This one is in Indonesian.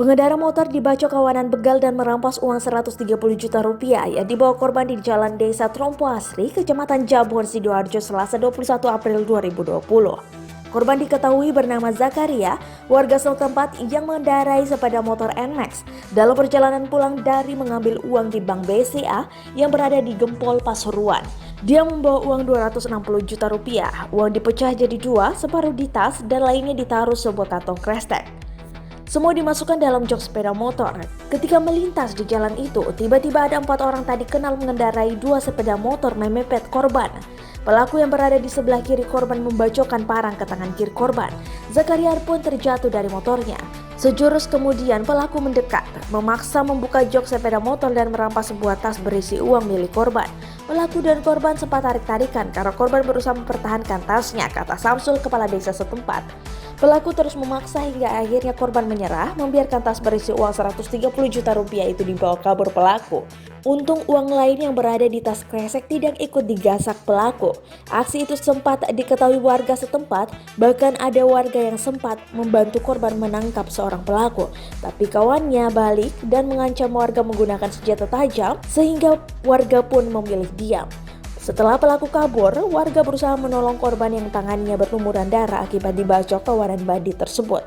Pengendara motor dibacok kawanan begal dan merampas uang 130 juta rupiah yang dibawa korban di Jalan Desa Trompo Asri, Kecamatan Jabon, Sidoarjo, Selasa 21 April 2020. Korban diketahui bernama Zakaria, warga setempat yang mengendarai sepeda motor NMAX dalam perjalanan pulang dari mengambil uang di Bank BCA yang berada di Gempol, Pasuruan. Dia membawa uang 260 juta rupiah, uang dipecah jadi dua, separuh di tas dan lainnya ditaruh sebuah kantong kresek. Semua dimasukkan dalam jok sepeda motor. Ketika melintas di jalan itu, tiba-tiba ada 4 orang tadi kenal mengendarai 2 sepeda motor memepet korban. Pelaku yang berada di sebelah kiri korban membacokkan parang ke tangan kiri korban. Zakaria pun terjatuh dari motornya. Sejurus kemudian pelaku mendekat, memaksa membuka jok sepeda motor dan merampas sebuah tas berisi uang milik korban. Pelaku dan korban sempat tarik-tarikan karena korban berusaha mempertahankan tasnya, kata Samsul, kepala desa setempat. Pelaku terus memaksa hingga akhirnya korban menyerah, membiarkan tas berisi uang 130 juta rupiah itu dibawa kabur pelaku. Untung uang lain yang berada di tas kresek tidak ikut digasak pelaku. Aksi itu sempat diketahui warga setempat, bahkan ada warga yang sempat membantu korban menangkap seorang pelaku. Tapi kawannya balik dan mengancam warga menggunakan senjata tajam sehingga warga pun memilih diam. Setelah pelaku kabur, warga berusaha menolong korban yang tangannya berlumuran darah akibat dibacok kawanan bandit tersebut.